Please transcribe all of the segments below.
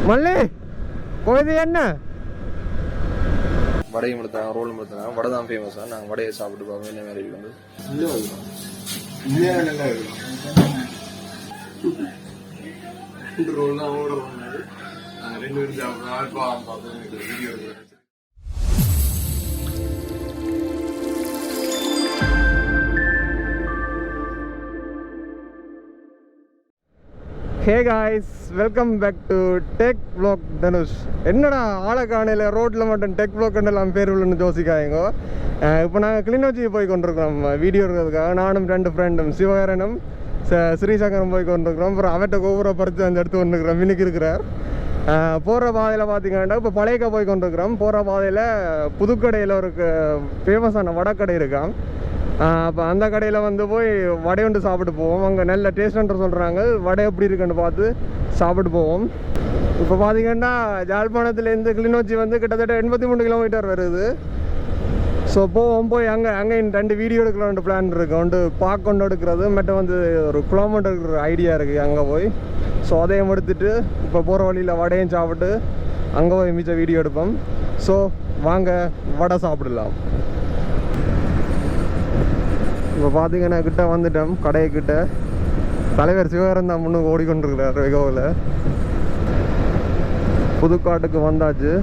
மல்லி கோது என்ன வடையும் எடுத்தாங்க ரோலும் எடுத்தாங்க வடை தான் ஃபேமஸாக நாங்கள் வடையை சாப்பிட்டு பார்ப்போம் என்ன மாதிரி இருக்கு ரோல் தான் ஓட பண்ணாரு நாங்கள் 2 பேரும் சாப்பிட்றோம் பார்ப்போம் வீடியோ எடுக்கிறேன். Hey guys, welcome back to tech vlog Dhanush. என்னடா ஆளக்கானையில் ரோட்டில் மட்டும் டெக் வ்ளாக்லாம் பேர் உள்ளன்னு யோசிக்காயங்கோ. இப்போ நாங்கள் கிளிநொச்சி போய் கொண்டிருக்கிறோம் வீடியோ எடுக்கிறதுக்காக. நானும் 2 ஃப்ரெண்டும் சிவகரனும் ஸ்ரீசங்கரம் போய் கொண்டிருக்கிறோம். அப்புறம் அவர்கிட்ட கோபுரை பறித்து அந்த எடுத்து கொண்டிருக்கிறோம். இன்னைக்கு இருக்கிறார். போகிற பாதையில் பார்த்தீங்கன்னா இப்போ பழையக்கா போய் கொண்டிருக்கிறோம். போகிற பாதையில் புதுக்கடையில் ஒரு ஃபேமஸான வடக்கடை இருக்கான். அப்போ அந்த கடையில் வந்து போய் வடை ஒன்று சாப்பிட்டு போவோம். அங்கே நல்ல டேஸ்ட்டுன்ற சொல்கிறாங்க. வடை எப்படி இருக்குன்னு பார்த்து சாப்பிட்டு போவோம். இப்போ பார்த்தீங்கன்னா யாழ்ப்பாணத்துலேருந்து கிளிநொச்சி வந்து கிட்டத்தட்ட 83 கிலோமீட்டர் வருது. ஸோ போய் அங்கே 2 வீடியோ எடுக்கலான்ட்டு பிளான் இருக்குது. ஒன்று பார்க் கொண்டு எடுக்கிறது மட்டும் வந்து ஒரு கிலோமீட்டர் இருக்கிற ஐடியா இருக்குது அங்கே போய். ஸோ அதையும் எடுத்துகிட்டு இப்போ போகிற வழியில் வடையும் சாப்பிட்டு அங்கே போய் மிச்ச வீடியோ எடுப்போம். ஸோ வாங்க வடை சாப்பிடலாம். இப்போ பார்த்தீங்கன்னா கிட்ட வந்துட்டோம் கடைக்கிட்ட. தலைவர் சிவகரன் தான் முன்னுக்கு ஓடிக்கொண்டிருக்கிறார் வெகோவில். புதுக்காட்டுக்கு வந்தாச்சு.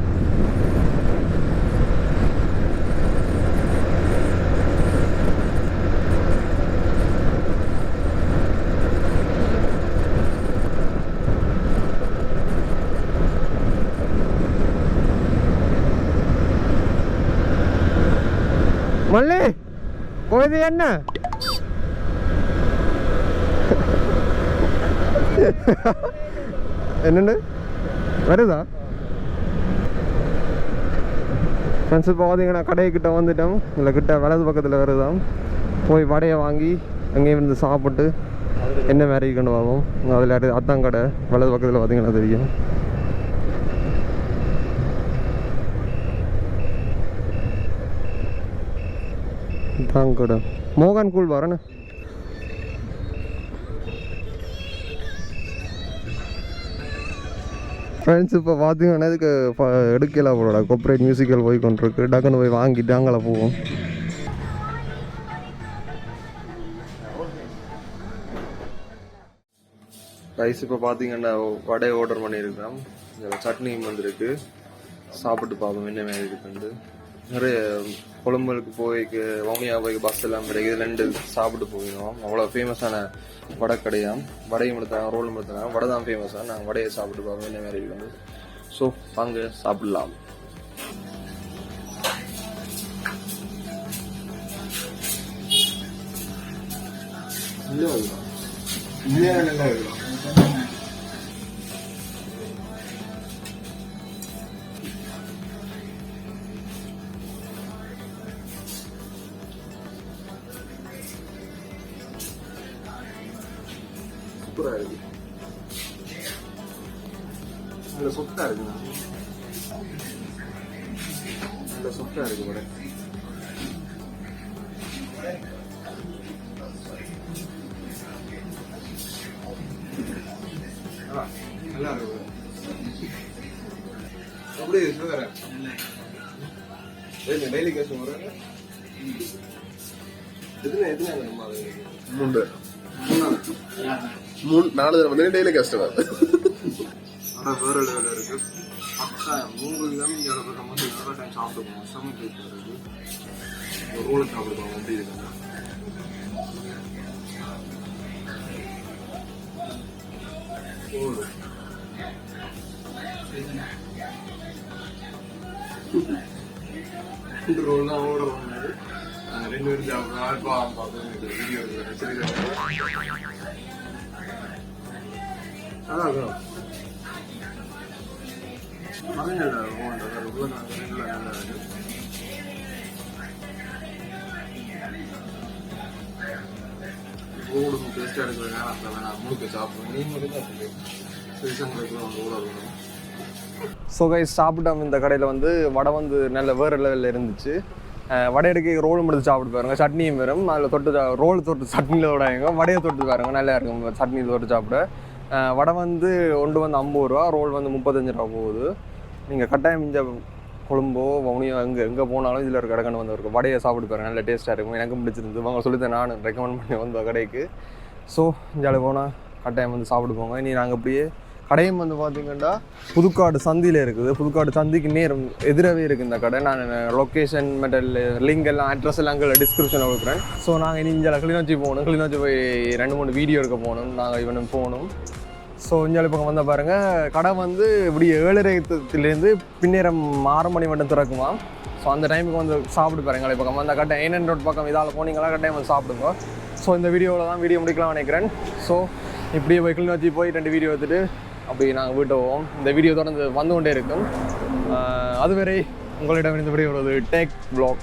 மல்லி கோது என்ன என்னண்டு வருதா ஃப்ரெண்ட்ஸ்? இப்போ பார்த்தீங்கன்னா கடைக்கிட்ட வந்துட்டோம். இல்லை கிட்ட வலது பக்கத்தில் வருதான். போய் வடையை வாங்கி அங்கேயும் இருந்து சாப்பிட்டு என்ன மாதிரி கொண்டு வருவோம். அதில் அதான் கடை வலது பக்கத்தில் பார்த்தீங்கன்னா தெரியும். தான் கடை மோகன் கூழ் வரேன்னு. ஃப்ரெண்ட்ஸ் இப்போ பார்த்தீங்கன்னா இதுக்கு எடுக்கலாம் போடா கோஆப்ரேட் மியூசிக்கல் போய் கொண்டிருக்கு. டக்குன்னு போய் வாங்கிட்டு அங்கே போவோம். ரைஸ் இப்போ பார்த்தீங்கன்னா வடை ஆர்டர் பண்ணியிருக்கோம். இதில் சட்னியும் வந்துருக்கு. சாப்பிட்டு பார்ப்போம் என்ன மாதிரி இருக்குண்டு. நிறைய கொழம்புக்கு போய்க்கு வவுனியா போய் பஸ் எல்லாம் கிடைக்குது. 2 சாப்பிட்டு போயிடுவோம். அவ்வளோ ஃபேமஸான வடை கடையாம். வடையும் எடுத்தாங்க ரோலும் எடுத்தாங்க வடை தான் ஃபேமஸாக நாங்கள் வடையை சாப்பிட்டு பார்ப்போம் என்ன மாதிரி இருக்குது. ஸோ வாங்க சாப்பிடலாம். நல்லா இருக்கும். சூப்பராக இருக்கு. நல்ல சொத்தா இருக்குண்ணா. நல்ல சொத்தா இருக்கு வடை. நல்லா இருக்கு. அப்படியே சுகரன் டெய்லி கஸ்டமர் எத்தனை நம்ம 4 தடவை டெய்லி கஸ்டமர். ஆனால் வேறு லெவலில் இருக்கு. 3 கிராம் இங்கே பக்கம் வந்து நிறைய டைம் சாப்பிடுவோம். செம்ம டேஸ்ட் இருக்கு. ஒரு ரோலை சாப்பிடுவோம். எப்படி இருக்குங்க ரோல் தான் ஓட பண்ணாரு. 2 பேரும் சாப்பிட்றோம். பார்ப்போம் வீடியோ எடுக்கிறேன். அதான் இருக்கும். டேஸ்டாக இருக்கிற நேரத்தில் நான் முழுக்க சாப்பிடுவேன். நீங்கள் தான் ஸ்ரீசங்கரத்தில் வந்து ஊட இருக்கணும். ஸோ கைஸ் சாப்பிட்டோம். இந்த கடையில் வந்து வடை வந்து நல்ல வேறு லெவலில் இருந்துச்சு. வடை எடுக்க ரோலும் எடுத்து சாப்பிட்டு பாருங்க. சட்னியும் வரும். அதில் தொட்டு ரோல் தொட்டு சட்னியில் விடாங்க. வடையை தொட்டு பாருங்க நல்லா இருக்கும். சட்னியில் தொட்டு சாப்பிட வடை வந்து ஒன்று வந்து 50 ரூபா, ரோல் வந்து 35 ரூபா போகுது. நீங்கள் கட்டாயம் இந்த கொழும்போ வவுனியோ எங்கே போனாலும் இதில் ஒரு கடைக்கண்டு வந்து இருக்கும். வடையை சாப்பிட்டு பாருங்க, நல்ல டேஸ்ட்டாக இருக்கும். எனக்கும் பிடிச்சிருந்து அவங்க சொல்லித்தேன், நான் ரெக்கமெண்ட் பண்ணி வந்த கடைக்கு. ஸோ இங்கே போனால் கட்டாயம் வந்து சாப்பிட்டு போங்க. இனி நாங்கள் அப்படியே கடையும் வந்து பார்த்திங்கன்னா புதுக்காடு சந்தியில் இருக்குது. புதுக்காடு சந்திக்கு நேரம் எதிரவே இருக்குது இந்த கடை. நான் லொக்கேஷன் மெட்டல் லிங்க் எல்லாம் அட்ரஸ் எல்லாம் அங்கே டிஸ்கிரிப்ஷனில் கொடுக்குறேன். ஸோ நாங்கள் இனி இங்கே கிளிநொச்சி போகணும். கிளிநொச்சி போய் 2-3 வீடியோ எடுக்க போகணும். நாங்கள் இவனும் போகணும். ஸோ இங்கே பக்கம் வந்தால் பாருங்கள், கடை வந்து இப்படி 7:30 பின்னேரம் 6 மணி மட்டும் திறக்குமா. ஸோ அந்த டைமுக்கு வந்து சாப்பிட்டு பாருங்கள். பக்கம் அந்த கடை ஏனன் ரோட் பக்கம் இதால் போனீங்களா கட்டாயம் வந்து சாப்பிடுங்க. ஸோ இந்த வீடியோவில் தான் வீடியோ முடிக்கலாம் நினைக்கிறேன். ஸோ இப்படியே போய் கிளிநொச்சி போய் 2 வீடியோ எடுத்துகிட்டு அப்படி நாங்கள் வீட்டை போவோம். இந்த வீடியோ தொடர்ந்து வந்து கொண்டே இருக்கும். அதுவரை உங்களிடம் இந்த வீடியோ டெக் வ்ளாக்.